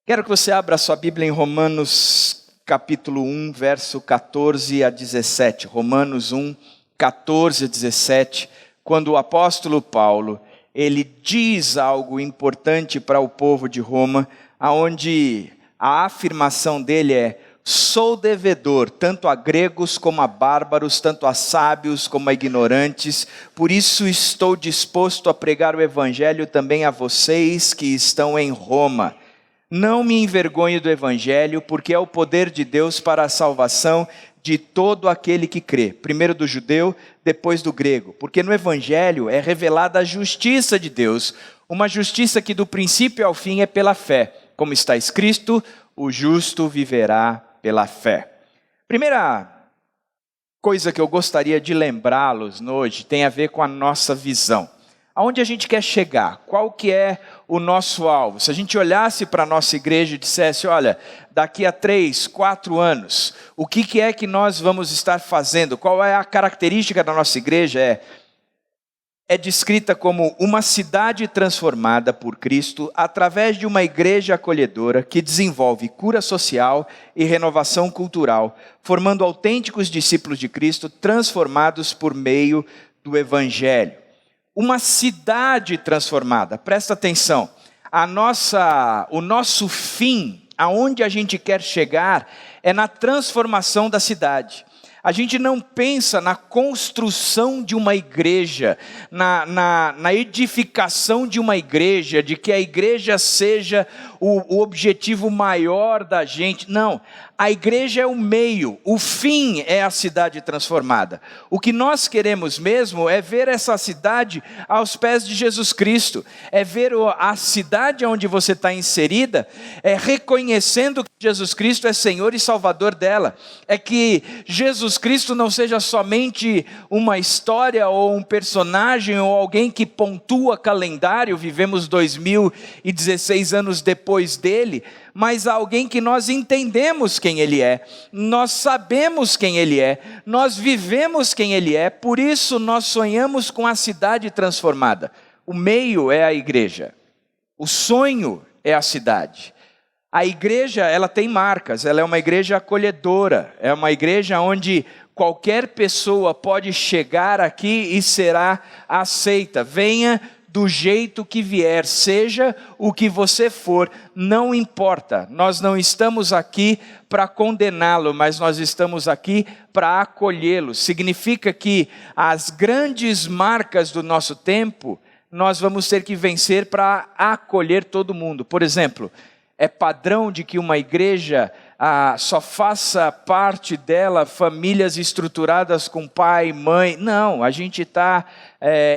Quero que você abra a sua Bíblia em Romanos capítulo 1, verso 14 a 17. Romanos 1, 14 a 17, quando o apóstolo Paulo, ele diz algo importante para o povo de Roma, aonde a afirmação dele é: sou devedor tanto a gregos como a bárbaros, tanto a sábios como a ignorantes, por isso estou disposto a pregar o evangelho também a vocês que estão em Roma. Não me envergonho do evangelho, porque é o poder de Deus para a salvação de todo aquele que crê, primeiro do judeu, depois do grego, porque no evangelho é revelada a justiça de Deus, uma justiça que do princípio ao fim é pela fé, como está escrito: o justo viverá pela fé. Primeira coisa que eu gostaria de lembrá-los hoje tem a ver com a nossa visão. Aonde a gente quer chegar? Qual que é o nosso alvo? Se a gente olhasse para a nossa igreja e dissesse: olha, daqui a 3, 4 anos, o que é que nós vamos estar fazendo? Qual é a característica da nossa igreja? É descrita como uma cidade transformada por Cristo através de uma igreja acolhedora que desenvolve cura social e renovação cultural, formando autênticos discípulos de Cristo transformados por meio do Evangelho. Uma cidade transformada, presta atenção, o nosso fim, aonde a gente quer chegar, é na transformação da cidade. A gente não pensa na construção de uma igreja, na edificação de uma igreja, de que a igreja seja o objetivo maior da gente. Não, a igreja é o meio, o fim é a cidade transformada. O que nós queremos mesmo é ver essa cidade aos pés de Jesus Cristo, é ver a cidade onde você está inserida, é reconhecendo que Jesus Cristo é Senhor e Salvador dela, é que Jesus Cristo não seja somente uma história ou um personagem ou alguém que pontua calendário, vivemos 2016 anos depois dele, mas alguém que nós entendemos quem Ele é, nós sabemos quem Ele é, nós vivemos quem Ele é, por isso nós sonhamos com a cidade transformada. O meio é a igreja, o sonho é a cidade. A igreja, ela tem marcas, ela é uma igreja acolhedora, é uma igreja onde qualquer pessoa pode chegar aqui e será aceita. Venha do jeito que vier, seja o que você for, não importa. Nós não estamos aqui para condená-lo, mas nós estamos aqui para acolhê-lo. Significa que as grandes marcas do nosso tempo, nós vamos ter que vencer para acolher todo mundo. Por exemplo, é padrão de que uma igreja só faça parte dela famílias estruturadas com pai, mãe. Não, a gente está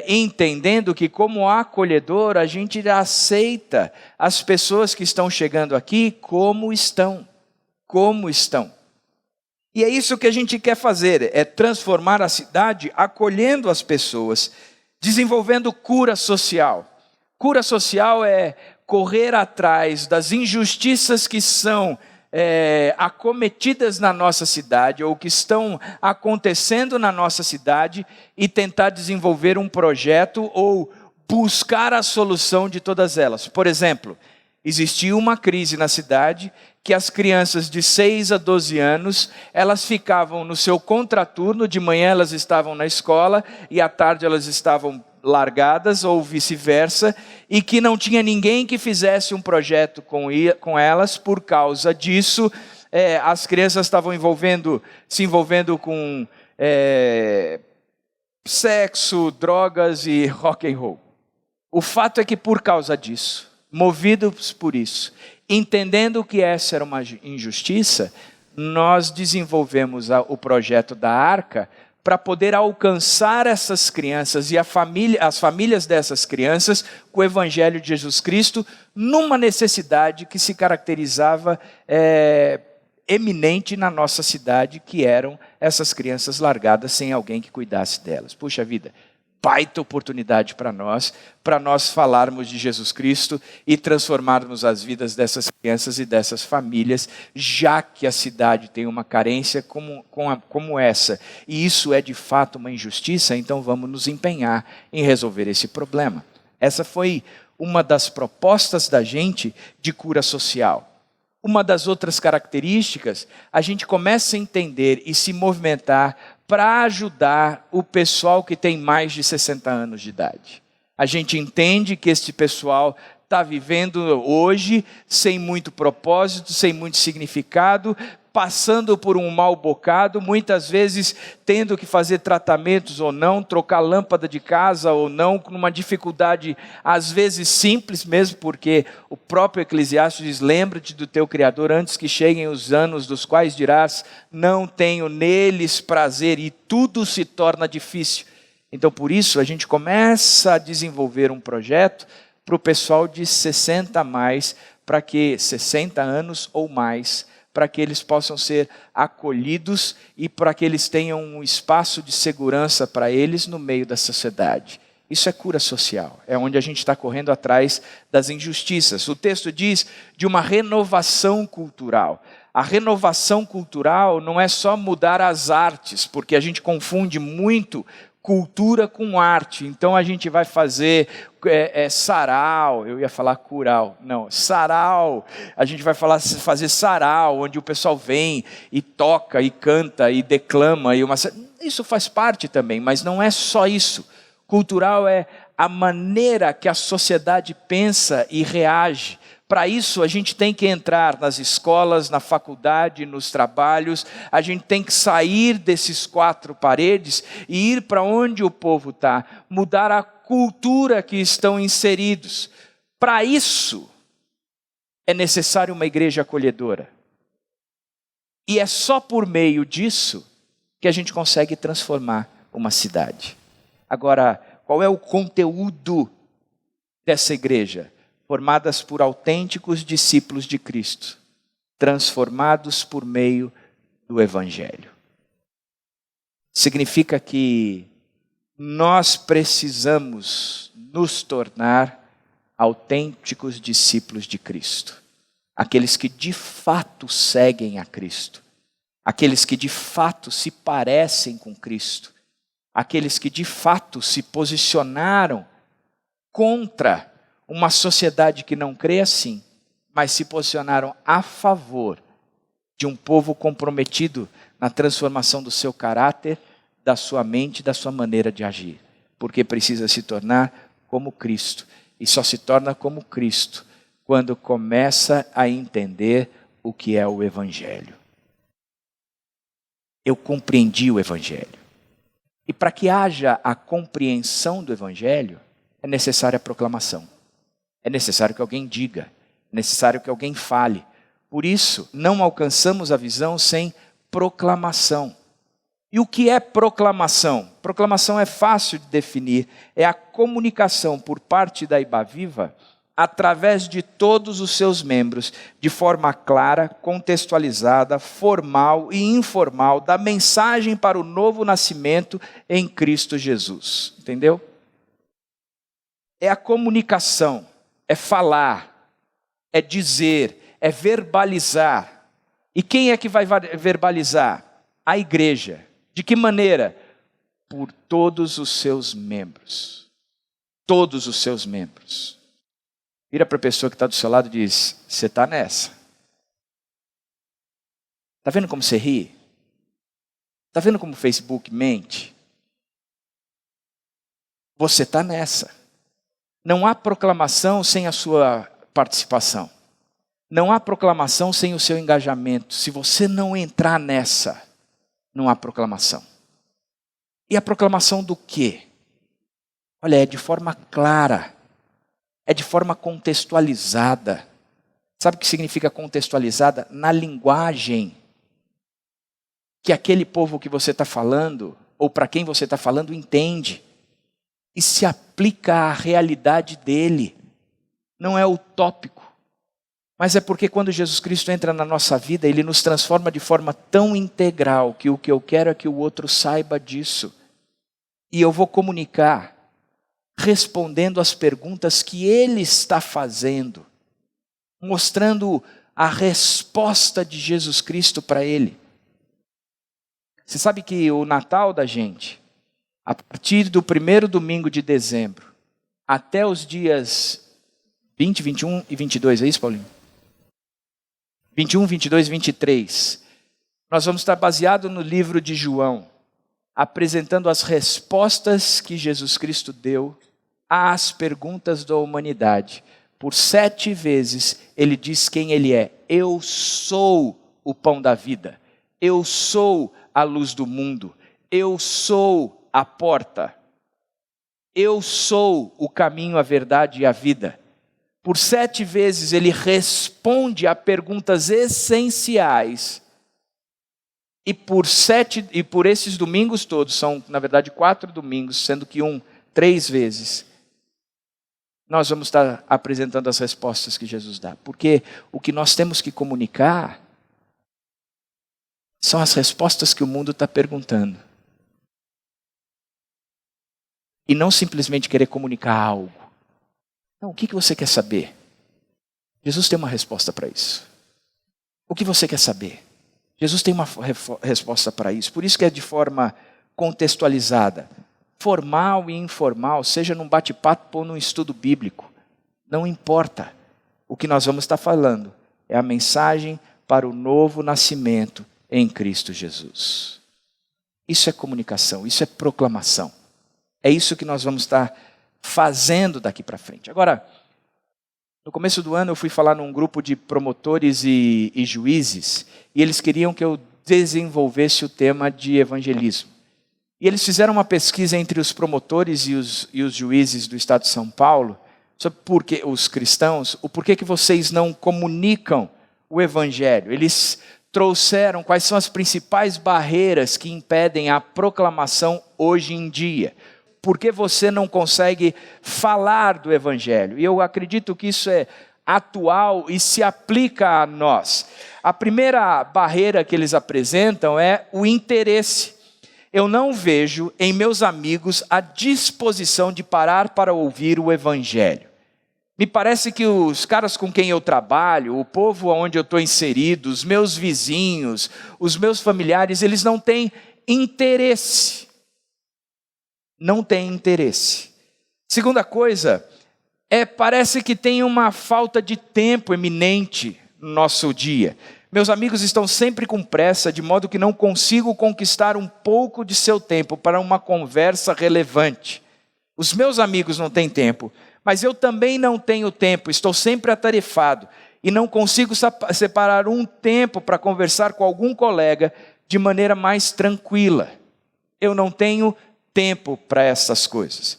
entendendo que como acolhedor, a gente aceita as pessoas que estão chegando aqui como estão. E é isso que a gente quer fazer, é transformar a cidade acolhendo as pessoas, desenvolvendo cura social. Cura social é correr atrás das injustiças que são acometidas na nossa cidade ou que estão acontecendo na nossa cidade e tentar desenvolver um projeto ou buscar a solução de todas elas. Por exemplo, existia uma crise na cidade que as crianças de 6 a 12 anos, elas ficavam no seu contraturno, de manhã elas estavam na escola e à tarde elas estavam largadas ou vice-versa, e que não tinha ninguém que fizesse um projeto com elas. Por causa disso, as crianças estavam se envolvendo com sexo, drogas e rock and roll. O fato é que por causa disso, movidos por isso, entendendo que essa era uma injustiça, nós desenvolvemos o projeto da Arca para poder alcançar essas crianças e as famílias dessas crianças com o Evangelho de Jesus Cristo, numa necessidade que se caracterizava eminente na nossa cidade, que eram essas crianças largadas sem alguém que cuidasse delas. Puxa vida, baita oportunidade para nós falarmos de Jesus Cristo e transformarmos as vidas dessas crianças e dessas famílias, já que a cidade tem uma carência como essa, e isso é de fato uma injustiça, então vamos nos empenhar em resolver esse problema. Essa foi uma das propostas da gente de cura social. uma das outras características, a gente começa a entender e se movimentar para ajudar o pessoal que tem mais de 60 anos de idade. A gente entende que este pessoal está vivendo hoje sem muito propósito, sem muito significado, passando por um mau bocado, muitas vezes tendo que fazer tratamentos ou não, trocar lâmpada de casa ou não, com uma dificuldade às vezes simples mesmo, porque o próprio Eclesiastes diz, lembra-te do teu Criador antes que cheguem os anos dos quais dirás, não tenho neles prazer, e tudo se torna difícil. Então por isso a gente começa a desenvolver um projeto para o pessoal de 60 a mais, para que 60 anos ou mais, para que eles possam ser acolhidos e para que eles tenham um espaço de segurança para eles no meio da sociedade. Isso é cura social, é onde a gente está correndo atrás das injustiças. O texto diz de uma renovação cultural. A renovação cultural não é só mudar as artes, porque a gente confunde muito cultura com arte. Então a gente vai fazer sarau, eu ia falar curau, não, sarau. A gente vai fazer sarau, onde o pessoal vem e toca e canta e declama. Isso faz parte também, mas não é só isso. Cultural é a maneira que a sociedade pensa e reage. Para isso, a gente tem que entrar nas escolas, na faculdade, nos trabalhos. A gente tem que sair desses quatro paredes e ir para onde o povo está. Mudar a cultura que estão inseridos. Para isso, é necessário uma igreja acolhedora. E é só por meio disso que a gente consegue transformar uma cidade. Agora, qual é o conteúdo dessa igreja? Formadas por autênticos discípulos de Cristo, transformados por meio do Evangelho. Significa que nós precisamos nos tornar autênticos discípulos de Cristo. Aqueles que de fato seguem a Cristo. Aqueles que de fato se parecem com Cristo. Aqueles que de fato se posicionaram contra uma sociedade que não crê assim, mas se posicionaram a favor de um povo comprometido na transformação do seu caráter, da sua mente, da sua maneira de agir. Porque precisa se tornar como Cristo. E só se torna como Cristo quando começa a entender o que é o Evangelho. Eu compreendi o Evangelho. E para que haja a compreensão do Evangelho, é necessária a proclamação. É necessário que alguém diga, é necessário que alguém fale. Por isso, não alcançamos a visão sem proclamação. E o que é proclamação? Proclamação é fácil de definir. É a comunicação por parte da Ibaviva, através de todos os seus membros, de forma clara, contextualizada, formal e informal, da mensagem para o novo nascimento em Cristo Jesus. Entendeu? É a comunicação. É falar, é dizer, é verbalizar. E quem é que vai verbalizar? A igreja. De que maneira? Por todos os seus membros. Todos os seus membros. Vira para a pessoa que está do seu lado e diz, você está nessa. Está vendo como você ri? Está vendo como o Facebook mente? Você está nessa. Não há proclamação sem a sua participação. Não há proclamação sem o seu engajamento. Se você não entrar nessa, não há proclamação. E a proclamação do quê? Olha, é de forma clara. É de forma contextualizada. Sabe o que significa contextualizada? Na linguagem que aquele povo que você está falando, ou para quem você está falando, entende. E se aplica à realidade dele. Não é utópico. Mas é porque quando Jesus Cristo entra na nossa vida, Ele nos transforma de forma tão integral que o que eu quero é que o outro saiba disso. E eu vou comunicar, respondendo às perguntas que Ele está fazendo. Mostrando a resposta de Jesus Cristo para ele. Você sabe que o Natal da gente, a partir do primeiro domingo de dezembro, até os dias 20, 21 e 22, é isso, Paulinho? 21, 22, 23. Nós vamos estar baseado no livro de João, apresentando as respostas que Jesus Cristo deu às perguntas da humanidade. Por 7 vezes ele diz quem ele é. Eu sou o pão da vida. Eu sou a luz do mundo. Eu sou a porta. Eu sou o caminho, a verdade e a vida. Por 7 vezes ele responde a perguntas essenciais. E por esses domingos todos, são na verdade 4 domingos, sendo que 3 vezes, nós vamos estar apresentando as respostas que Jesus dá. Porque o que nós temos que comunicar são as respostas que o mundo está perguntando. E não simplesmente querer comunicar algo. Não, o que você quer saber? Jesus tem uma resposta para isso. O que você quer saber? Jesus tem uma resposta para isso. Por isso que é de forma contextualizada. Formal e informal, seja num bate-papo ou num estudo bíblico. Não importa. O que nós vamos estar falando é a mensagem para o novo nascimento em Cristo Jesus. Isso é comunicação, isso é proclamação. É isso que nós vamos estar fazendo daqui para frente. Agora, no começo do ano eu fui falar num grupo de promotores e juízes, e eles queriam que eu desenvolvesse o tema de evangelismo. E eles fizeram uma pesquisa entre os promotores e os juízes do estado de São Paulo, sobre os cristãos, o porquê que vocês não comunicam o evangelho. Eles trouxeram quais são as principais barreiras que impedem a proclamação hoje em dia. Por que você não consegue falar do evangelho? E eu acredito que isso é atual e se aplica a nós. A primeira barreira que eles apresentam é o interesse. Eu não vejo em meus amigos a disposição de parar para ouvir o evangelho. Me parece que os caras com quem eu trabalho, o povo onde eu estou inserido, os meus vizinhos, os meus familiares, eles não têm interesse. Não têm interesse. Segunda coisa, parece que tem uma falta de tempo eminente no nosso dia. Meus amigos estão sempre com pressa, de modo que não consigo conquistar um pouco de seu tempo para uma conversa relevante. Os meus amigos não têm tempo, mas eu também não tenho tempo, estou sempre atarefado e não consigo separar um tempo para conversar com algum colega de maneira mais tranquila. Eu não tenho tempo para essas coisas.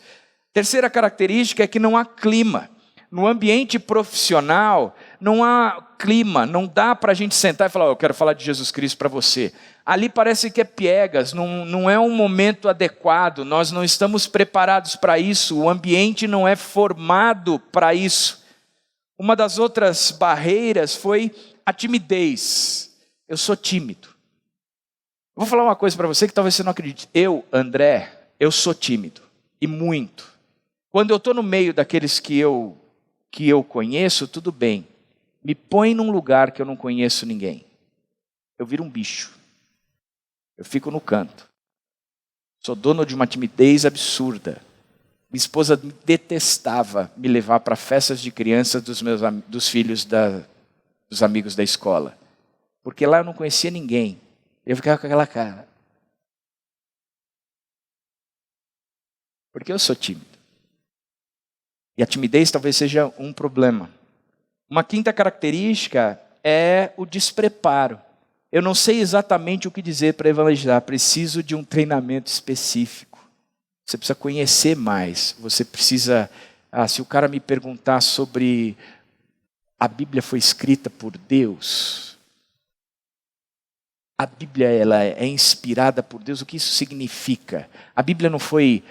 Terceira característica é que não há clima. No ambiente profissional, não há clima, não dá para a gente sentar e falar, eu quero falar de Jesus Cristo para você. Ali parece que é piegas, não é um momento adequado, nós não estamos preparados para isso, o ambiente não é formado para isso. Uma das outras barreiras foi a timidez. Eu sou tímido. Vou falar uma coisa para você que talvez você não acredite. Eu, André, eu sou tímido, e muito. Quando eu estou no meio daqueles que eu conheço, tudo bem. Me põe num lugar que eu não conheço ninguém. Eu viro um bicho. Eu fico no canto. Sou dono de uma timidez absurda. Minha esposa me detestava me levar para festas de crianças dos filhos dos amigos da escola. Porque lá eu não conhecia ninguém. Eu ficava com aquela cara. Porque eu sou tímido. E a timidez talvez seja um problema. Uma quinta característica é o despreparo. Eu não sei exatamente o que dizer para evangelizar. Preciso de um treinamento específico. Você precisa conhecer mais. Você precisa... se o cara me perguntar sobre... A Bíblia foi escrita por Deus. A Bíblia ela é inspirada por Deus. O que isso significa? A Bíblia não foi...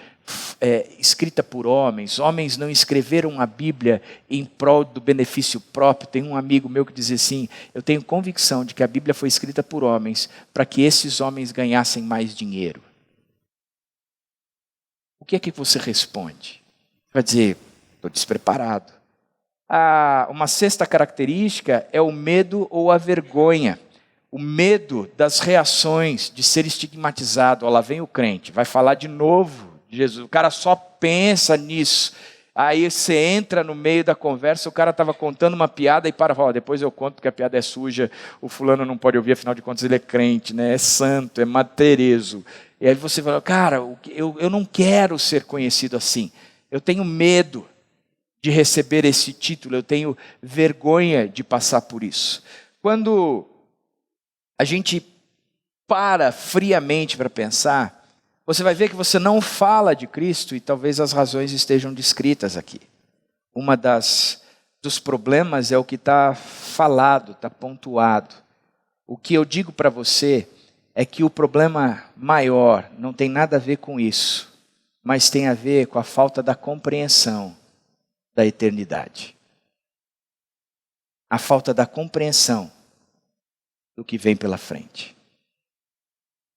escrita por homens não escreveram a Bíblia em prol do benefício próprio. Tem um amigo meu que diz assim, eu tenho convicção de que a Bíblia foi escrita por homens para que esses homens ganhassem mais dinheiro. O que é que você responde? Vai dizer, estou despreparado. Uma sexta característica é o medo ou a vergonha. O medo das reações, de ser estigmatizado. Lá vem o crente, vai falar de novo Jesus, o cara só pensa nisso. Aí você entra no meio da conversa, o cara estava contando uma piada e para, ó, depois eu conto porque a piada é suja, o fulano não pode ouvir, afinal de contas ele é crente, né? É santo, é matereso. E aí você fala, cara, eu não quero ser conhecido assim. Eu tenho medo de receber esse título, eu tenho vergonha de passar por isso. Quando a gente para friamente para pensar, você vai ver que você não fala de Cristo e talvez as razões estejam descritas aqui. Uma dos problemas é o que está falado, está pontuado. O que eu digo para você é que o problema maior não tem nada a ver com isso, mas tem a ver com a falta da compreensão da eternidade. A falta da compreensão do que vem pela frente.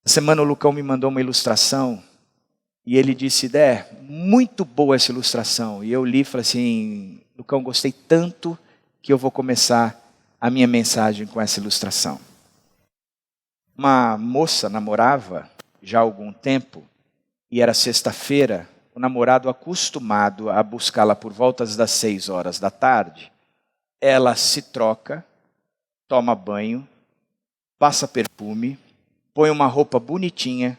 Essa semana o Lucão me mandou uma ilustração e ele disse, Dé, muito boa essa ilustração. E eu li e falei assim, Lucão, gostei tanto que eu vou começar a minha mensagem com essa ilustração. Uma moça namorava já há algum tempo e era sexta-feira, o namorado acostumado a buscá-la por voltas das 6 horas da tarde, ela se troca, toma banho, passa perfume, põe uma roupa bonitinha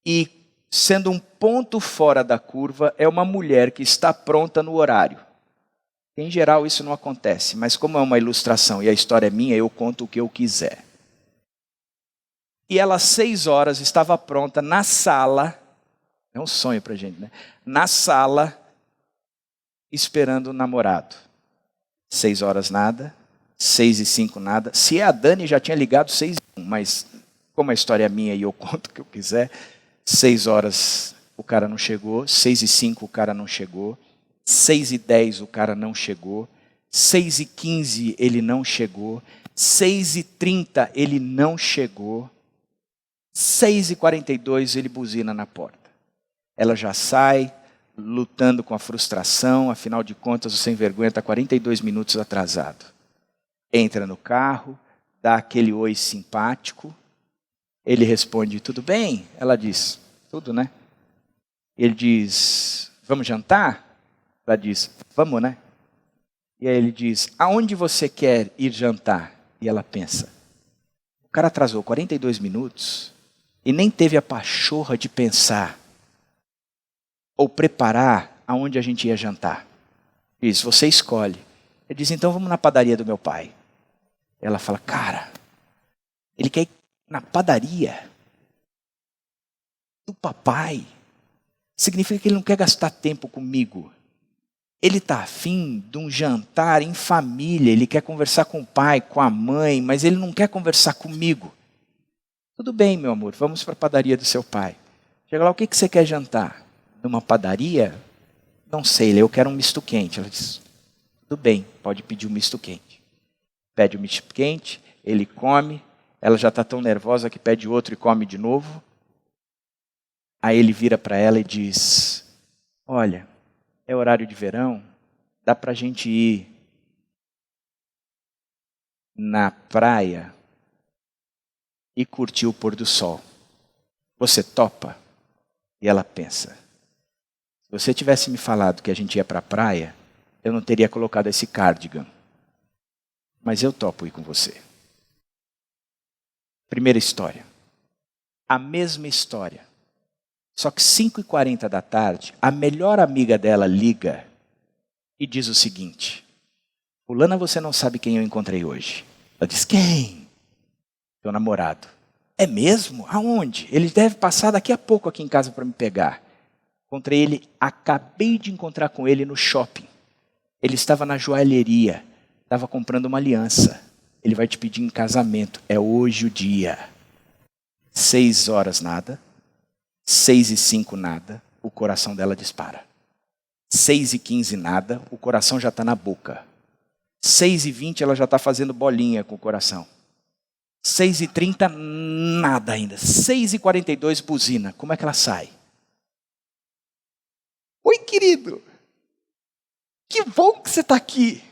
e, sendo um ponto fora da curva, é uma mulher que está pronta no horário. Em geral isso não acontece, mas como é uma ilustração e a história é minha, eu conto o que eu quiser. E ela às 6 horas estava pronta na sala, é um sonho pra gente, né? Na sala, esperando o namorado. 6 horas nada, 6:05 nada. Se é a Dani já tinha ligado 6:01, mas como a história é minha e eu conto o que eu quiser, 6 horas o cara não chegou, 6:05 o cara não chegou, 6:10 o cara não chegou, 6:15 ele não chegou, 6:30 ele não chegou, 6:42 ele buzina na porta. Ela já sai, lutando com a frustração, afinal de contas o sem vergonha está 42 minutos atrasado. Entra no carro, dá aquele oi simpático, ele responde, tudo bem? Ela diz, tudo, né? Ele diz, vamos jantar? Ela diz, vamos, né? E aí ele diz, aonde você quer ir jantar? E ela pensa, o cara atrasou 42 minutos e nem teve a pachorra de pensar ou preparar aonde a gente ia jantar. Diz, você escolhe. Ele diz, então vamos na padaria do meu pai. Ela fala, cara, ele quer ir na padaria do papai. Significa que ele não quer gastar tempo comigo. Ele está afim de um jantar em família. Ele quer conversar com o pai, com a mãe, mas ele não quer conversar comigo. Tudo bem, meu amor, vamos para a padaria do seu pai. Chega lá, o que você quer jantar? Numa padaria? Não sei, eu quero um misto quente. Ela diz, tudo bem, pode pedir um misto quente. Pede um misto quente, ele come. Ela já está tão nervosa que pede outro e come de novo. Aí ele vira para ela e diz, olha, é horário de verão, dá para a gente ir na praia e curtir o pôr do sol. Você topa? E ela pensa, se você tivesse me falado que a gente ia para a praia, eu não teria colocado esse cardigan. Mas eu topo ir com você. Primeira história. A mesma história. Só que 5:40 da tarde, a melhor amiga dela liga e diz o seguinte, fulana, você não sabe quem eu encontrei hoje. Ela diz, quem? Teu namorado. É mesmo? Aonde? Ele deve passar daqui a pouco aqui em casa para me pegar. Encontrei ele, acabei de encontrar com ele no shopping. Ele estava na joalheria, estava comprando uma aliança. Ele vai te pedir em casamento, é hoje o dia. 6 horas nada, 6:05 nada, o coração dela dispara. 6:15 nada, o coração já está na boca. 6:20 ela já está fazendo bolinha com o coração. 6:30 nada ainda. 6:42 buzina. Como é que ela sai? Oi, querido. Que bom que você está aqui.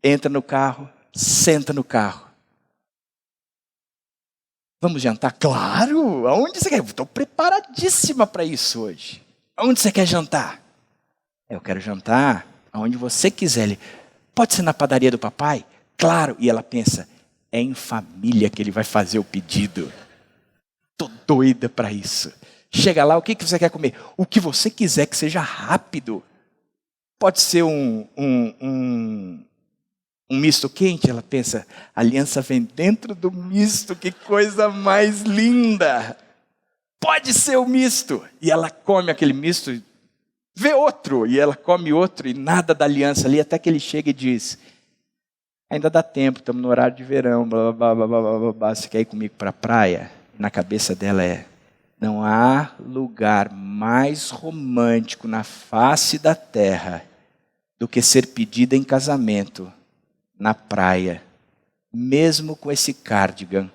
Entra no carro, senta no carro. Vamos jantar? Claro! Aonde você quer? Estou preparadíssima para isso hoje. Aonde você quer jantar? Eu quero jantar aonde você quiser. Ele, pode ser na padaria do papai? Claro. E ela pensa, é em família que ele vai fazer o pedido. Tô doida para isso. Chega lá, o que você quer comer? O que você quiser, que seja rápido. Pode ser um misto quente? Ela pensa, a aliança vem dentro do misto, que coisa mais linda. Pode ser o misto. E ela come aquele misto, vê outro, e ela come outro, e nada da aliança ali, até que ele chega e diz, ainda dá tempo, estamos no horário de verão, blá, blá, blá, blá, blá, blá, blá. Você quer ir comigo para a praia? Na cabeça dela não há lugar mais romântico na face da terra do que ser pedida em casamento na praia. Mesmo com esse cardigan,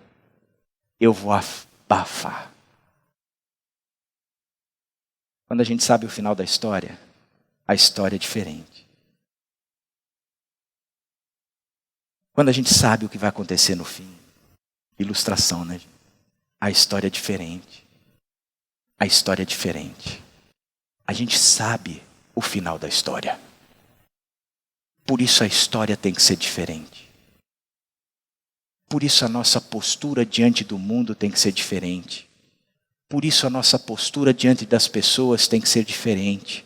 eu vou abafar. Quando a gente sabe o final da história, a história é diferente. Quando a gente sabe o que vai acontecer no fim, ilustração, né? A história é diferente. A história é diferente. A gente sabe o final da história. Por isso a história tem que ser diferente. Por isso a nossa postura diante do mundo tem que ser diferente. Por isso a nossa postura diante das pessoas tem que ser diferente.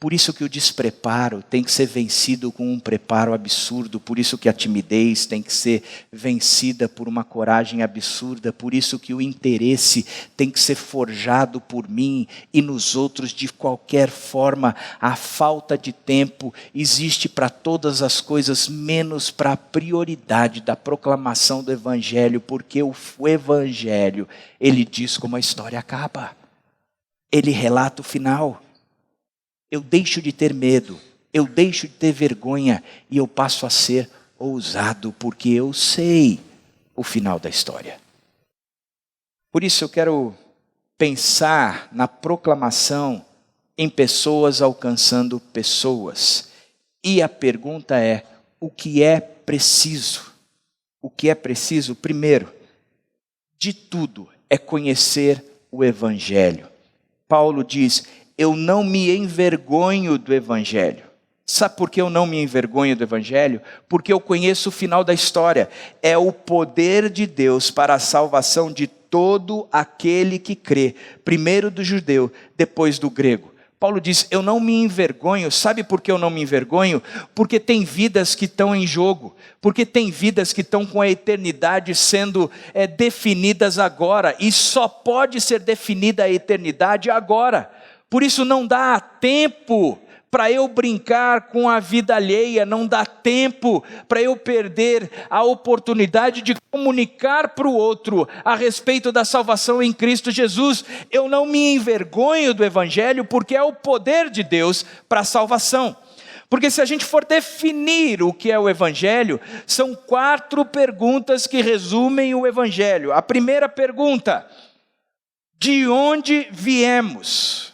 Por isso que o despreparo tem que ser vencido com um preparo absurdo. Por isso que a timidez tem que ser vencida por uma coragem absurda. Por isso que o interesse tem que ser forjado por mim e nos outros de qualquer forma. A falta de tempo existe para todas as coisas, menos para a prioridade da proclamação do Evangelho. Porque o Evangelho, ele diz como a história acaba. Ele relata o final. Eu deixo de ter medo, eu deixo de ter vergonha e eu passo a ser ousado, porque eu sei o final da história. Por isso eu quero pensar na proclamação em pessoas alcançando pessoas. E a pergunta é, o que é preciso? O que é preciso? Primeiro, de tudo, é conhecer o Evangelho. Paulo diz, eu não me envergonho do Evangelho. Sabe por que eu não me envergonho do Evangelho? Porque eu conheço o final da história. É o poder de Deus para a salvação de todo aquele que crê. Primeiro do judeu, depois do grego. Paulo diz, eu não me envergonho. Sabe por que eu não me envergonho? Porque tem vidas que estão em jogo. Porque tem vidas que estão com a eternidade sendo definidas agora. E só pode ser definida a eternidade agora. Por isso não dá tempo para eu brincar com a vida alheia, não dá tempo para eu perder a oportunidade de comunicar para o outro a respeito da salvação em Cristo Jesus. Eu não me envergonho do Evangelho porque é o poder de Deus para a salvação. Porque se a gente for definir o que é o Evangelho, são 4 perguntas que resumem o Evangelho. A primeira pergunta, de onde viemos?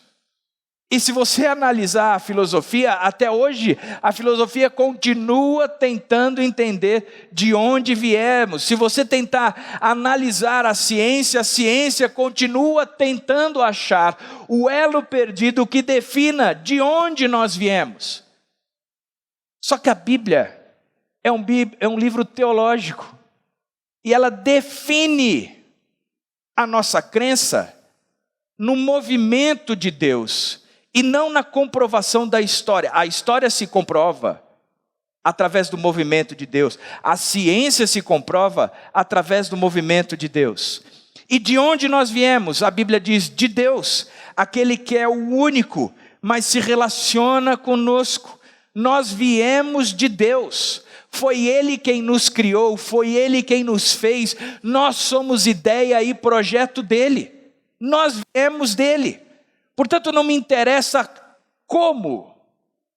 E se você analisar a filosofia, até hoje, a filosofia continua tentando entender de onde viemos. Se você tentar analisar a ciência continua tentando achar o elo perdido que defina de onde nós viemos. Só que a Bíblia é um livro teológico. E ela define a nossa crença no movimento de Deus. E não na comprovação da história. A história se comprova através do movimento de Deus. A ciência se comprova através do movimento de Deus. E de onde nós viemos? A Bíblia diz, de Deus. Aquele que é o único, mas se relaciona conosco. Nós viemos de Deus. Foi Ele quem nos criou, foi Ele quem nos fez. Nós somos ideia e projeto dEle. Nós viemos dEle. Portanto, não me interessa como,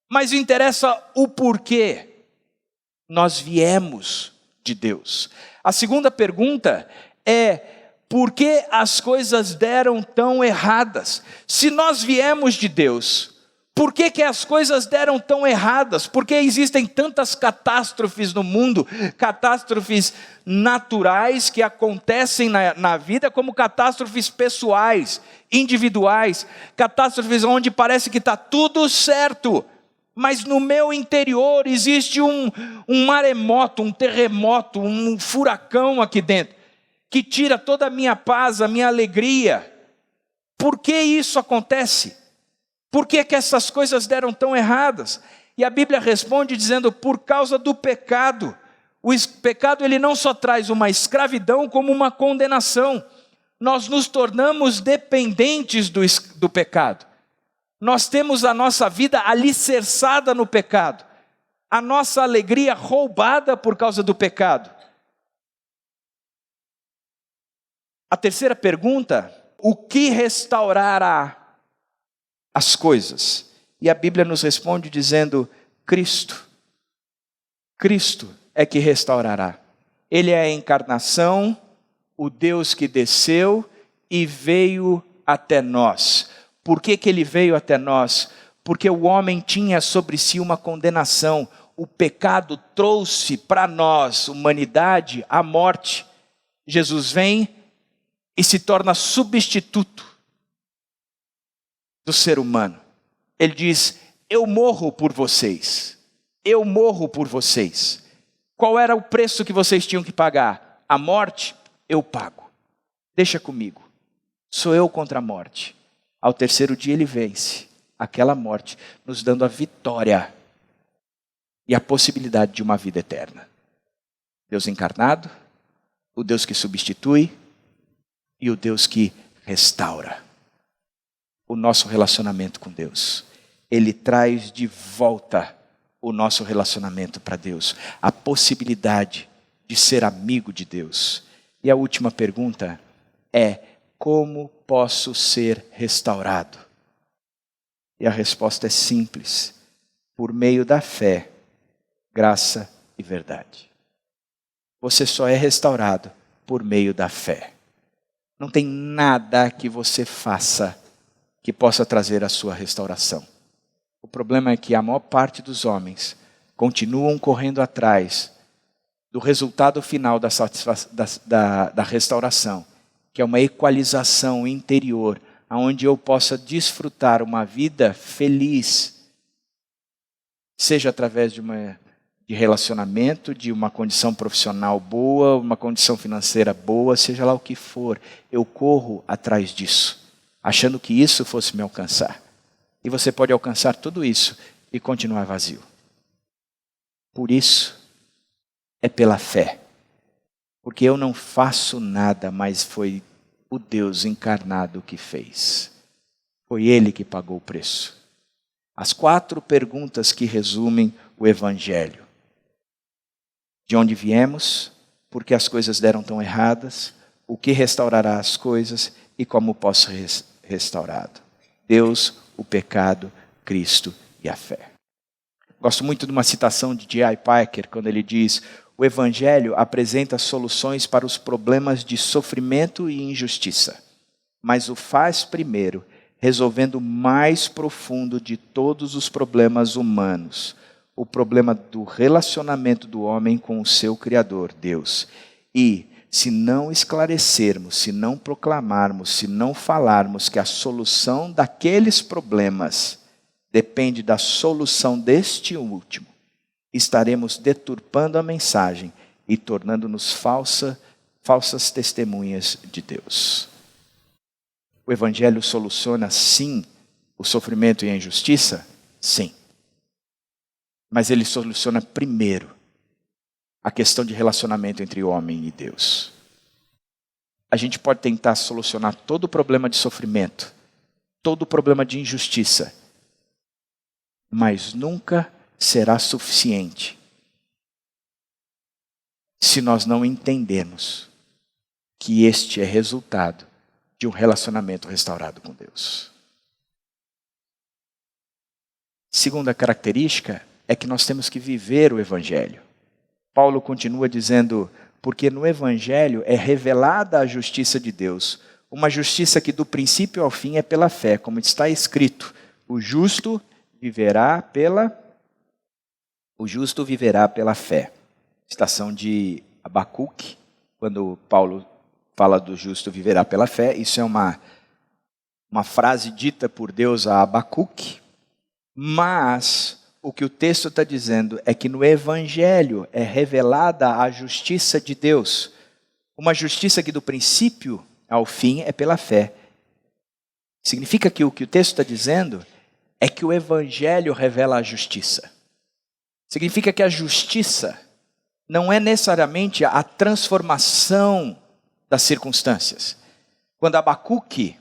mas interessa o porquê. Nós viemos de Deus. A segunda pergunta é, por que as coisas deram tão erradas? Se nós viemos de Deus, Por que que as coisas deram tão erradas? Por que existem tantas catástrofes no mundo? Catástrofes naturais que acontecem na vida, como catástrofes pessoais, individuais. Catástrofes onde parece que está tudo certo. Mas no meu interior existe um maremoto, um terremoto, um furacão aqui dentro, que tira toda a minha paz, a minha alegria. Por que isso acontece? Por que que essas coisas deram tão erradas? E a Bíblia responde dizendo, por causa do pecado. O pecado ele não só traz uma escravidão, como uma condenação. Nós nos tornamos dependentes do pecado. Nós temos a nossa vida alicerçada no pecado. A nossa alegria roubada por causa do pecado. A terceira pergunta, o que restaurará as coisas? E a Bíblia nos responde dizendo, Cristo. Cristo é que restaurará. Ele é a encarnação, o Deus que desceu e veio até nós. Por que que ele veio até nós? Porque o homem tinha sobre si uma condenação. O pecado trouxe para nós, humanidade, a morte. Jesus vem e se torna substituto do ser humano. Ele diz, eu morro por vocês. Eu morro por vocês. Qual era o preço que vocês tinham que pagar? A morte? Eu pago. Deixa comigo. Sou eu contra a morte. Ao terceiro dia ele vence aquela morte, nos dando a vitória e a possibilidade de uma vida eterna. Deus encarnado, o Deus que substitui e o Deus que restaura o nosso relacionamento com Deus. Ele traz de volta o nosso relacionamento para Deus, a possibilidade de ser amigo de Deus. E a última pergunta é, como posso ser restaurado? E a resposta é simples, por meio da fé, graça e verdade. Você só é restaurado por meio da fé. Não tem nada que você faça que possa trazer a sua restauração. O problema é que a maior parte dos homens continuam correndo atrás do resultado final da restauração, que é uma equalização interior, onde eu possa desfrutar uma vida feliz, seja através de relacionamento, de uma condição profissional boa, uma condição financeira boa, seja lá o que for. Eu corro atrás disso, achando que isso fosse me alcançar. E você pode alcançar tudo isso e continuar vazio. Por isso, é pela fé. Porque eu não faço nada, mas foi o Deus encarnado que fez. Foi Ele que pagou o preço. As 4 perguntas que resumem o Evangelho. De onde viemos? Por que as coisas deram tão erradas? O que restaurará as coisas? E como posso ser restaurado? Deus, o pecado, Cristo e a fé. Gosto muito de uma citação de J.I. Packer, quando ele diz, o Evangelho apresenta soluções para os problemas de sofrimento e injustiça, mas o faz primeiro, resolvendo o mais profundo de todos os problemas humanos, o problema do relacionamento do homem com o seu Criador, Deus. E, se não esclarecermos, se não proclamarmos, se não falarmos que a solução daqueles problemas depende da solução deste último, estaremos deturpando a mensagem e tornando-nos falsas testemunhas de Deus. O Evangelho soluciona, sim, o sofrimento e a injustiça? Sim. Mas ele soluciona primeiro a questão de relacionamento entre o homem e Deus. A gente pode tentar solucionar todo o problema de sofrimento, todo o problema de injustiça, mas nunca será suficiente se nós não entendermos que este é resultado de um relacionamento restaurado com Deus. Segunda característica é que nós temos que viver o Evangelho. Paulo continua dizendo, porque no Evangelho é revelada a justiça de Deus, uma justiça que do princípio ao fim é pela fé, como está escrito, o justo viverá pela fé. Citação de Abacuque, quando Paulo fala do justo viverá pela fé. Isso é uma frase dita por Deus a Abacuque, mas o que o texto está dizendo é que no Evangelho é revelada a justiça de Deus, uma justiça que do princípio ao fim é pela fé. Significa que o texto está dizendo é que o Evangelho revela a justiça. Significa que a justiça não é necessariamente a transformação das circunstâncias. Quando Abacuque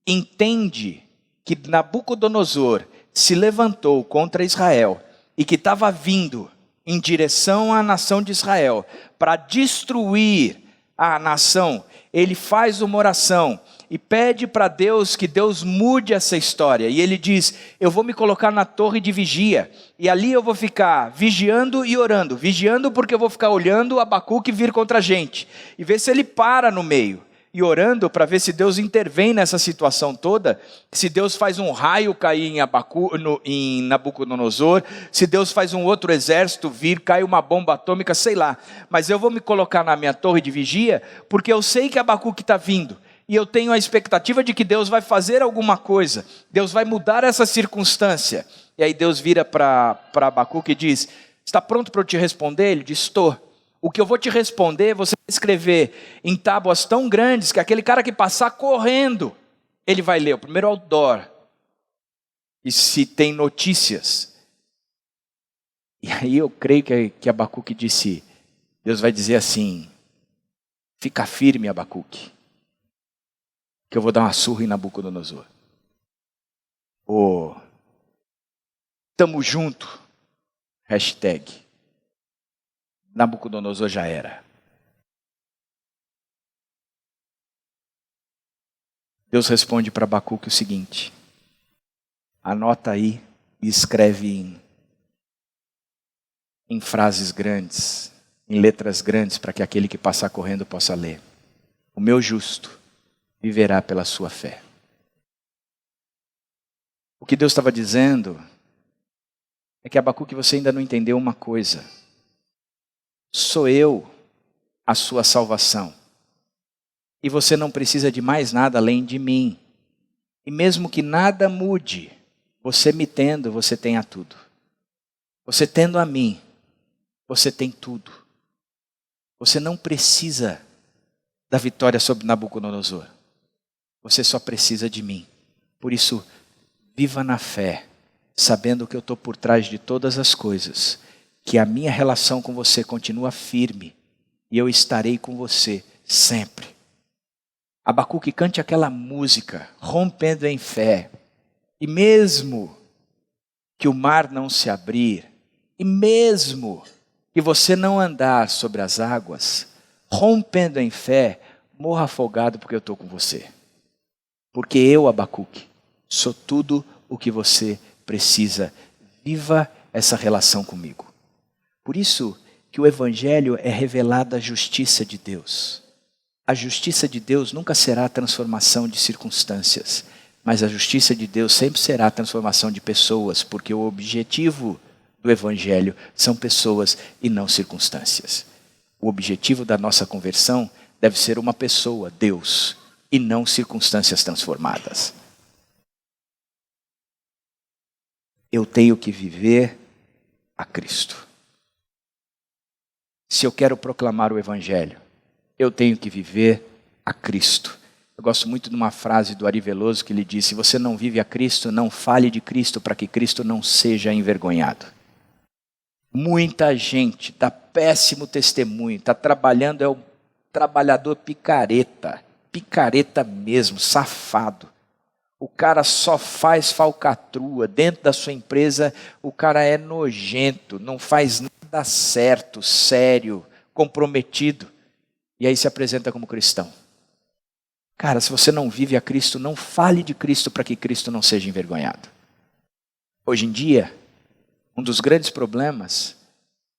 entende que Nabucodonosor se levantou contra Israel e que estava vindo em direção à nação de Israel para destruir a nação, ele faz uma oração e pede para Deus que Deus mude essa história. E ele diz: eu vou me colocar na torre de vigia, e ali eu vou ficar vigiando e orando. Vigiando porque eu vou ficar olhando Abacuque vir contra a gente, e ver se ele para no meio. E orando para ver se Deus intervém nessa situação toda, se Deus faz um raio cair em Nabucodonosor, se Deus faz um outro exército vir, cai uma bomba atômica, sei lá. Mas eu vou me colocar na minha torre de vigia, porque eu sei que Abacuque está vindo. E eu tenho a expectativa de que Deus vai fazer alguma coisa. Deus vai mudar essa circunstância. E aí Deus vira para Abacuque e diz: está pronto para eu te responder? Ele diz: estou. O que eu vou te responder, você vai escrever em tábuas tão grandes que aquele cara que passar correndo, ele vai ler o primeiro outdoor. E se tem notícias. E aí eu creio que Abacuque disse, Deus vai dizer assim: fica firme, Abacuque, que eu vou dar uma surra em Nabucodonosor. Ou tamo junto, hashtag. Nabucodonosor já era. Deus responde para Abacuque o seguinte: anota aí e escreve em frases grandes, em letras grandes, para que aquele que passar correndo possa ler. O meu justo viverá pela sua fé. O que Deus estava dizendo é que, Abacuque, você ainda não entendeu uma coisa. Sou eu a sua salvação. E você não precisa de mais nada além de mim. E mesmo que nada mude, você me tendo, você tem a tudo. Você tendo a mim, você tem tudo. Você não precisa da vitória sobre Nabucodonosor. Você só precisa de mim. Por isso, viva na fé, sabendo que eu estou por trás de todas as coisas, que a minha relação com você continua firme e eu estarei com você sempre. Abacuque, cante aquela música, rompendo em fé. E mesmo que o mar não se abrir, e mesmo que você não andar sobre as águas, rompendo em fé, morra afogado porque eu estou com você. Porque eu, Abacuque, sou tudo o que você precisa. Viva essa relação comigo. Por isso que o Evangelho é revelada a justiça de Deus. A justiça de Deus nunca será a transformação de circunstâncias, mas a justiça de Deus sempre será a transformação de pessoas, porque o objetivo do Evangelho são pessoas e não circunstâncias. O objetivo da nossa conversão deve ser uma pessoa, Deus, e não circunstâncias transformadas. Eu tenho que viver a Cristo. Se eu quero proclamar o Evangelho, eu tenho que viver a Cristo. Eu gosto muito de uma frase do Ari Veloso que ele diz: se você não vive a Cristo, não fale de Cristo para que Cristo não seja envergonhado. Muita gente dá péssimo testemunho, está trabalhando, é um trabalhador picareta mesmo, safado. O cara só faz falcatrua, dentro da sua empresa o cara é nojento, não faz nada certo, sério, comprometido, e aí se apresenta como cristão. Cara, se você não vive a Cristo, não fale de Cristo para que Cristo não seja envergonhado. Hoje em dia, um dos grandes problemas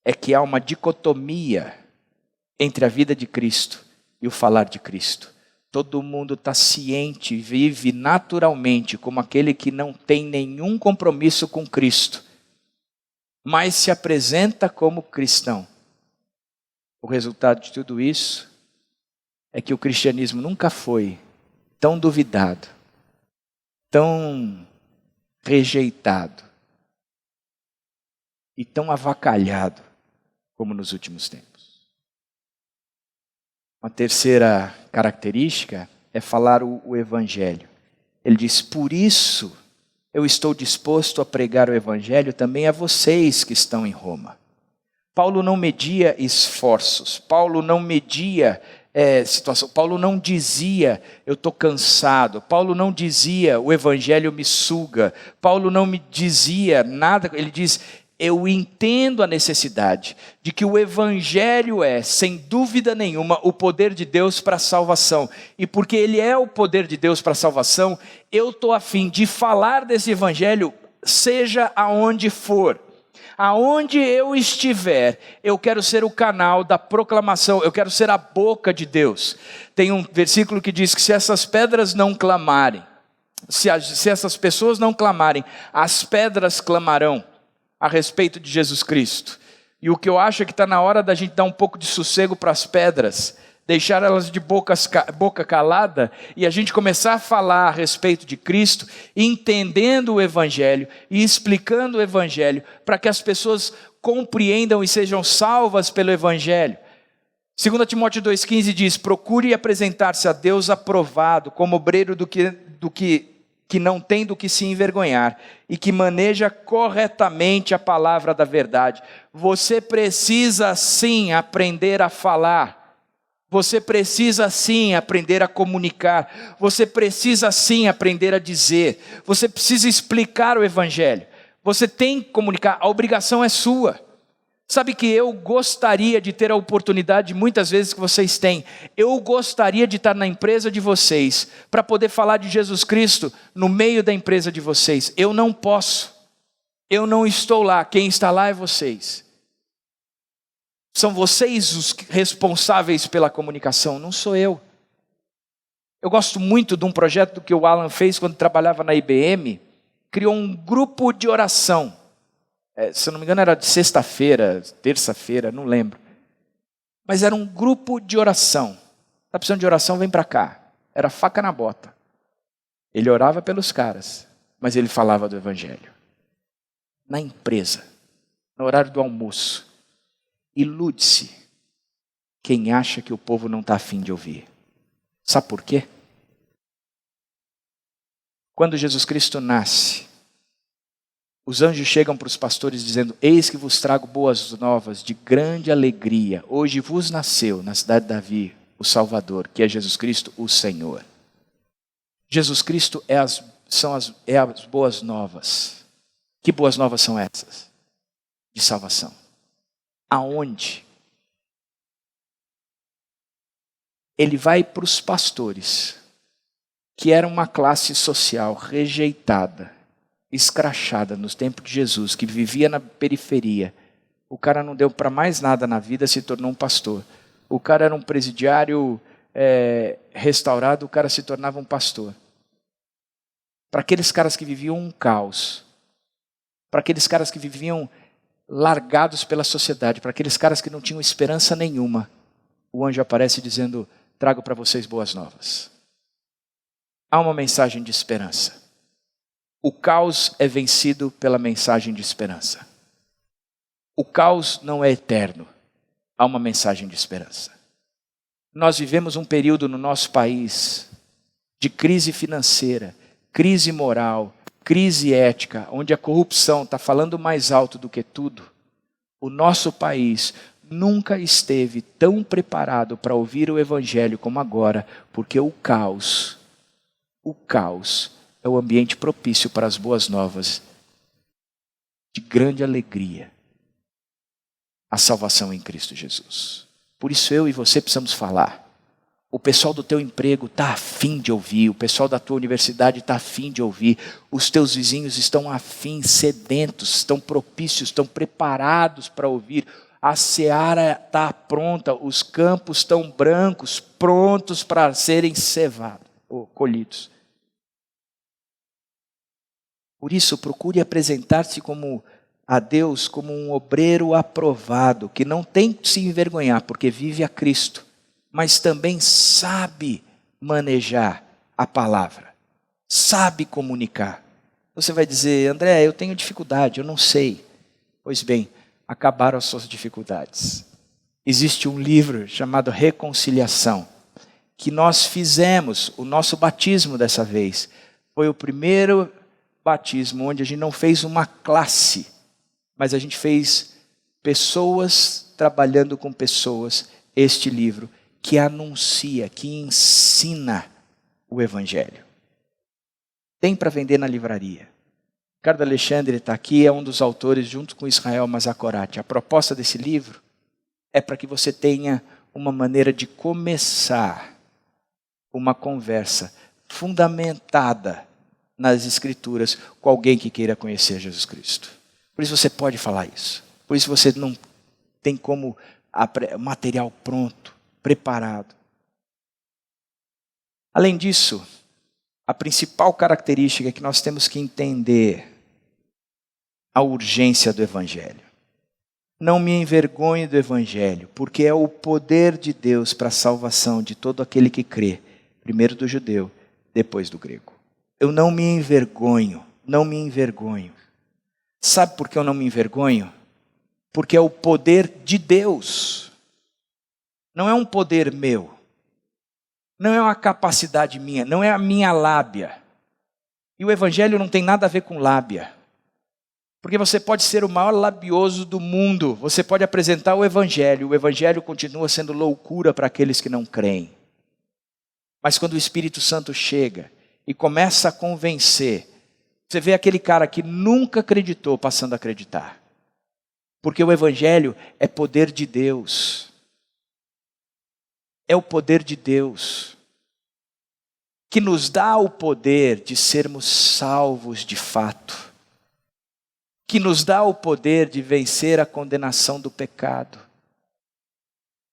é que há uma dicotomia entre a vida de Cristo e o falar de Cristo. Todo mundo está ciente, vive naturalmente como aquele que não tem nenhum compromisso com Cristo, mas se apresenta como cristão. O resultado de tudo isso é que o cristianismo nunca foi tão duvidado, tão rejeitado e tão avacalhado como nos últimos tempos. Uma terceira característica é falar o evangelho. Ele diz: por isso eu estou disposto a pregar o evangelho também a vocês que estão em Roma. Paulo não media esforços, Paulo não media situação, Paulo não dizia eu estou cansado, Paulo não dizia o evangelho me suga, Paulo não me dizia nada, ele diz: eu entendo a necessidade de que o evangelho é, sem dúvida nenhuma, o poder de Deus para a salvação. E porque ele é o poder de Deus para a salvação, eu estou a fim de falar desse evangelho, seja aonde for. Aonde eu estiver, eu quero ser o canal da proclamação, eu quero ser a boca de Deus. Tem um versículo que diz que se essas pedras não clamarem, se essas pessoas não clamarem, as pedras clamarão a respeito de Jesus Cristo. E o que eu acho é que está na hora da gente dar um pouco de sossego para as pedras, deixar elas de boca calada e a gente começar a falar a respeito de Cristo, entendendo o evangelho e explicando o evangelho para que as pessoas compreendam e sejam salvas pelo evangelho. 2 Timóteo 2,15 diz: procure apresentar-se a Deus aprovado, como obreiro que não tem do que se envergonhar e que maneja corretamente a palavra da verdade. Você precisa sim aprender a falar. Você precisa sim aprender a comunicar, você precisa sim aprender a dizer, você precisa explicar o evangelho, você tem que comunicar, a obrigação é sua. Sabe que eu gostaria de ter a oportunidade, muitas vezes que vocês têm, eu gostaria de estar na empresa de vocês, para poder falar de Jesus Cristo no meio da empresa de vocês. Eu não posso, eu não estou lá, quem está lá é vocês. São vocês os responsáveis pela comunicação, não sou eu. Eu gosto muito de um projeto que o Alan fez quando trabalhava na IBM, criou um grupo de oração. Se eu não me engano era de sexta-feira, terça-feira, não lembro. Mas era um grupo de oração. Está precisando de oração, vem para cá. Era faca na bota. Ele orava pelos caras, mas ele falava do evangelho. Na empresa, no horário do almoço. Ilude-se quem acha que o povo não está afim de ouvir. Sabe por quê? Quando Jesus Cristo nasce, os anjos chegam para os pastores dizendo: eis que vos trago boas novas de grande alegria. Hoje vos nasceu na cidade de Davi o Salvador, que é Jesus Cristo, o Senhor. Jesus Cristo é as boas novas. Que boas novas são essas? De salvação. Aonde? Ele vai para os pastores, que era uma classe social rejeitada, escrachada nos tempos de Jesus, que vivia na periferia. O cara não deu para mais nada na vida, se tornou um pastor. O cara era um presidiário restaurado, o cara se tornava um pastor. Para aqueles caras que viviam um caos, para aqueles caras que viviam largados pela sociedade, para aqueles caras que não tinham esperança nenhuma, o anjo aparece dizendo: trago para vocês boas novas. Há uma mensagem de esperança. O caos é vencido pela mensagem de esperança. O caos não é eterno. Há uma mensagem de esperança. Nós vivemos um período no nosso país de crise financeira, crise moral, crise ética, onde a corrupção está falando mais alto do que tudo. O nosso país nunca esteve tão preparado para ouvir o evangelho como agora, porque o caos é o ambiente propício para as boas novas de grande alegria. A salvação em Cristo Jesus. Por isso eu e você precisamos falar. O pessoal do teu emprego está afim de ouvir, o pessoal da tua universidade está afim de ouvir, os teus vizinhos estão afim, sedentos, estão propícios, estão preparados para ouvir A seara está pronta, os campos estão brancos, prontos para serem cevados ou colhidos. Por isso, procure apresentar-se a Deus como um obreiro aprovado, que não tem que se envergonhar, porque vive a Cristo, mas também sabe manejar a palavra, sabe comunicar. Você vai dizer, André, eu tenho dificuldade, eu não sei. Pois bem, acabaram as suas dificuldades. Existe um livro chamado Reconciliação, que nós fizemos, o nosso batismo dessa vez. Foi o primeiro batismo onde a gente não fez uma classe, mas a gente fez pessoas trabalhando com pessoas, este livro, que anuncia, que ensina o Evangelho. Tem para vender na livraria. Ricardo Alexandre está aqui, é um dos autores, junto com Israel Mazakorati. A proposta desse livro é para que você tenha uma maneira de começar uma conversa fundamentada nas Escrituras com alguém que queira conhecer Jesus Cristo. Por isso você pode falar isso. Por isso você não tem como material pronto, preparado. Além disso, a principal característica é que nós temos que entender a urgência do Evangelho. Não me envergonhe do Evangelho, porque é o poder de Deus para a salvação de todo aquele que crê, primeiro do judeu, depois do grego. Eu não me envergonho, não me envergonho. Sabe por que eu não me envergonho? Porque é o poder de Deus. Não é um poder meu. Não é uma capacidade minha, não é a minha lábia. E o Evangelho não tem nada a ver com lábia. Porque você pode ser o maior labioso do mundo, você pode apresentar o Evangelho continua sendo loucura para aqueles que não creem. Mas quando o Espírito Santo chega e começa a convencer, você vê aquele cara que nunca acreditou passando a acreditar. Porque o Evangelho é poder de Deus. É o poder de Deus que nos dá o poder de sermos salvos de fato, que nos dá o poder de vencer a condenação do pecado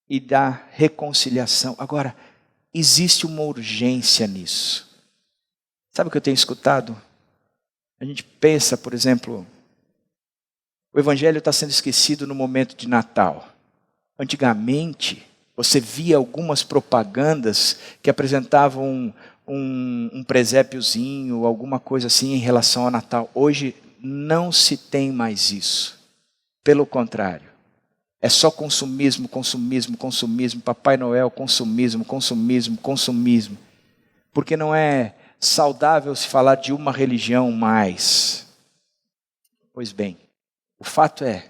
e da reconciliação. Agora, existe uma urgência nisso. Sabe o que eu tenho escutado? A gente pensa, por exemplo, o Evangelho está sendo esquecido no momento de Natal. Antigamente, você via algumas propagandas que apresentavam um presépiozinho, alguma coisa assim em relação ao Natal. Hoje não se tem mais isso. Pelo contrário, é só consumismo, consumismo, consumismo, Papai Noel, consumismo, consumismo, consumismo. Porque não é saudável se falar de uma religião mais. Pois bem, o fato é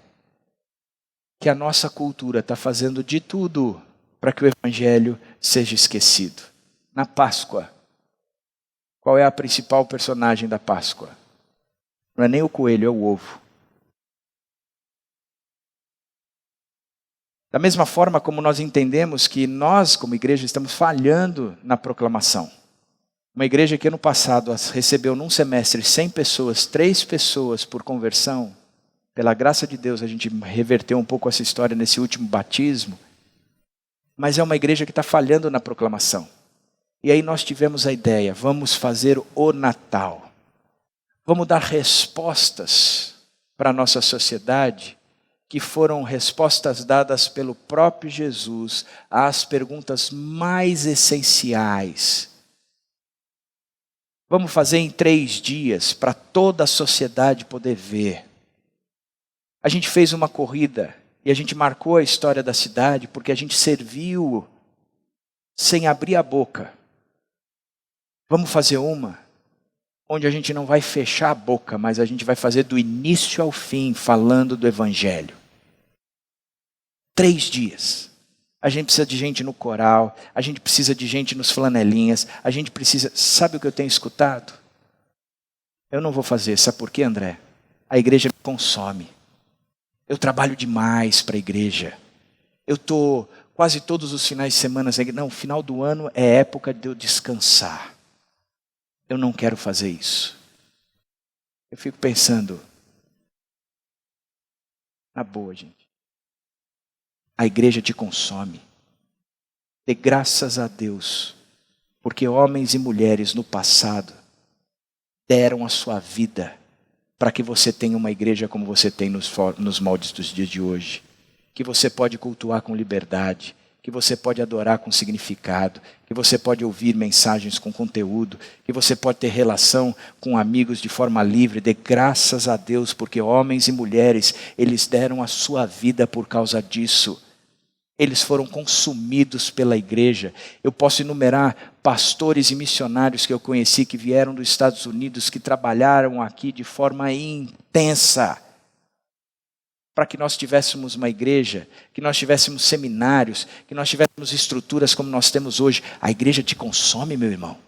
que a nossa cultura está fazendo de tudo para que o Evangelho seja esquecido. Na Páscoa, qual é a principal personagem da Páscoa? Não é nem o coelho, é o ovo. Da mesma forma como nós entendemos que nós, como igreja, estamos falhando na proclamação. Uma igreja que ano passado recebeu num semestre 100 pessoas, 3 pessoas por conversão. Pela graça de Deus, a gente reverteu um pouco essa história nesse último batismo. Mas é uma igreja que está falhando na proclamação. E aí nós tivemos a ideia, vamos fazer o Natal. Vamos dar respostas para a nossa sociedade, que foram respostas dadas pelo próprio Jesus às perguntas mais essenciais. Vamos fazer em 3 dias, para toda a sociedade poder ver. A gente fez uma corrida e a gente marcou a história da cidade porque a gente serviu sem abrir a boca. Vamos fazer uma onde a gente não vai fechar a boca, mas a gente vai fazer do início ao fim falando do Evangelho. 3 dias. A gente precisa de gente no coral, a gente precisa de gente nos flanelinhas, a gente precisa... Sabe o que eu tenho escutado? Eu não vou fazer, sabe por quê, André? A igreja me consome. Eu trabalho demais para a igreja. Eu estou quase todos os finais de semana... Não, o final do ano é época de eu descansar. Eu não quero fazer isso. Eu fico pensando... Na boa, gente. A igreja te consome. Dê graças a Deus, porque homens e mulheres no passado deram a sua vida para que você tenha uma igreja como você tem nos moldes dos dias de hoje. Que você pode cultuar com liberdade, que você pode adorar com significado, que você pode ouvir mensagens com conteúdo, que você pode ter relação com amigos de forma livre. Dê graças a Deus, porque homens e mulheres, eles deram a sua vida por causa disso. Eles foram consumidos pela igreja. Eu posso enumerar pastores e missionários que eu conheci, que vieram dos Estados Unidos, que trabalharam aqui de forma intensa, para que nós tivéssemos uma igreja, que nós tivéssemos seminários, que nós tivéssemos estruturas como nós temos hoje. A igreja te consome, meu irmão.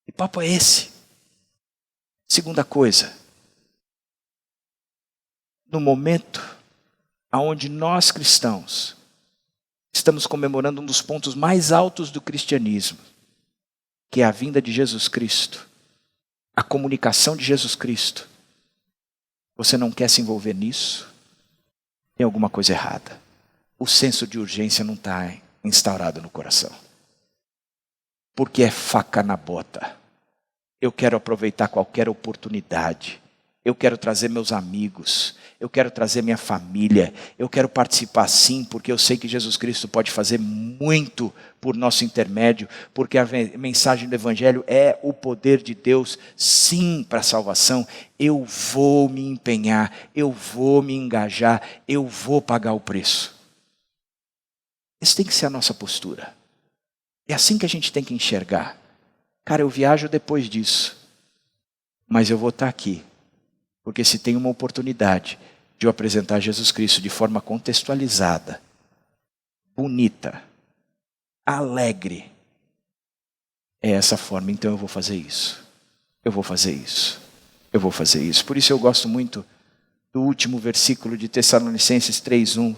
E papo é esse. Segunda coisa, no momento onde nós cristãos estamos comemorando um dos pontos mais altos do cristianismo, que é a vinda de Jesus Cristo, a comunicação de Jesus Cristo, você não quer se envolver nisso? Tem alguma coisa errada. O senso de urgência não está instaurado no coração. Porque é faca na bota. Eu quero aproveitar qualquer oportunidade. Eu quero trazer meus amigos. Eu quero trazer minha família. Eu quero participar sim, porque eu sei que Jesus Cristo pode fazer muito por nosso intermédio, porque a mensagem do Evangelho é o poder de Deus, sim, para a salvação. Eu vou me empenhar, eu vou me engajar, eu vou pagar o preço. Essa tem que ser a nossa postura. É assim que a gente tem que enxergar. Cara, eu viajo depois disso, mas eu vou estar aqui, porque se tem uma oportunidade de eu apresentar Jesus Cristo de forma contextualizada, bonita, alegre, é essa forma, então eu vou fazer isso. Eu vou fazer isso. Eu vou fazer isso. Por isso eu gosto muito do último versículo de Tessalonicenses 3:1.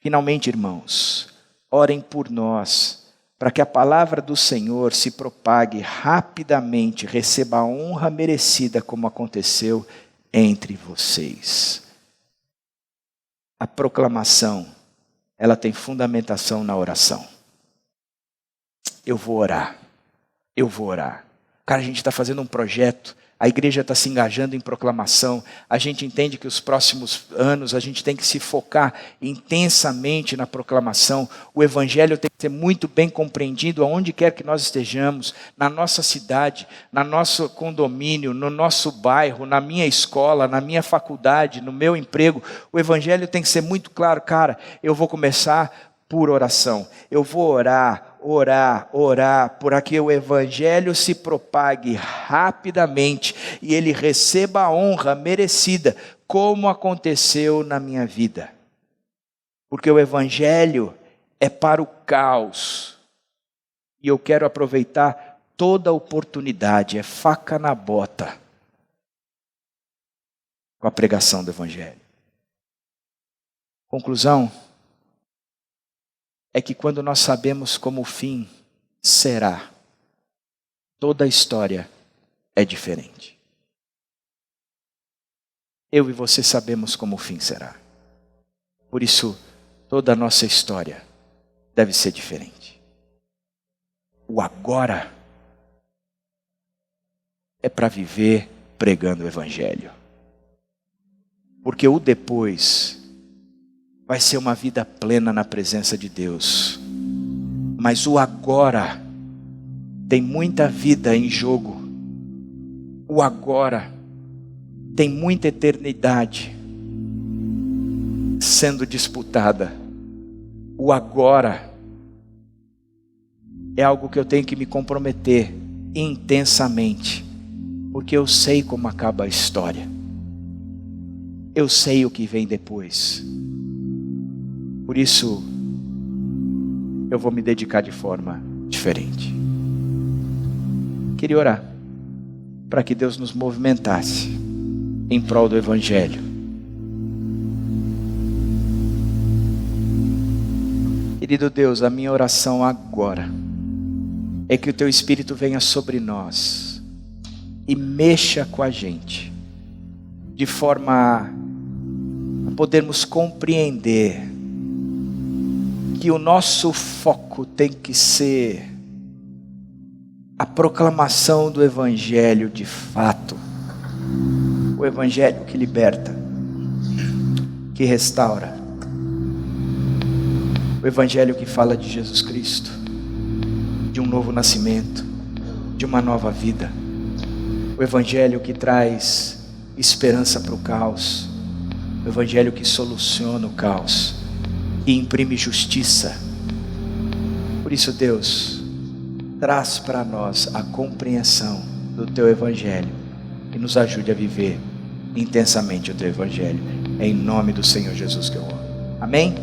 Finalmente, irmãos, orem por nós, para que a palavra do Senhor se propague rapidamente, receba a honra merecida como aconteceu entre vocês. A proclamação, ela tem fundamentação na oração. Eu vou orar. Eu vou orar. Cara, a gente está fazendo um projeto, a igreja está se engajando em proclamação, a gente entende que os próximos anos a gente tem que se focar intensamente na proclamação. O Evangelho tem que ser muito bem compreendido aonde quer que nós estejamos, na nossa cidade, no nosso condomínio, no nosso bairro, na minha escola, na minha faculdade, no meu emprego. O Evangelho tem que ser muito claro. Cara, eu vou começar por oração. Eu vou orar, para que o Evangelho se propague rapidamente e ele receba a honra merecida, como aconteceu na minha vida. Porque o Evangelho é para o caos. E eu quero aproveitar toda a oportunidade, é faca na bota, com a pregação do Evangelho. Conclusão é que quando nós sabemos como o fim será, toda a história é diferente. Eu e você sabemos como o fim será. Por isso, toda a nossa história deve ser diferente. O agora é para viver pregando o Evangelho. Porque o depois vai ser uma vida plena na presença de Deus. Mas o agora tem muita vida em jogo. O agora tem muita eternidade sendo disputada. O agora é algo que eu tenho que me comprometer intensamente, porque eu sei como acaba a história. Eu sei o que vem depois. Por isso, eu vou me dedicar de forma diferente. Queria orar para que Deus nos movimentasse em prol do Evangelho. Querido Deus, a minha oração agora é que o Teu Espírito venha sobre nós e mexa com a gente, de forma a podermos compreender que o nosso foco tem que ser a proclamação do Evangelho de fato. O Evangelho que liberta, que restaura. O Evangelho que fala de Jesus Cristo, de um novo nascimento, de uma nova vida. O Evangelho que traz esperança para o caos. O Evangelho que soluciona o caos e imprime justiça. Por isso, Deus, traz para nós a compreensão do Teu Evangelho e nos ajude a viver intensamente o Teu Evangelho. É em nome do Senhor Jesus que eu oro. Amém?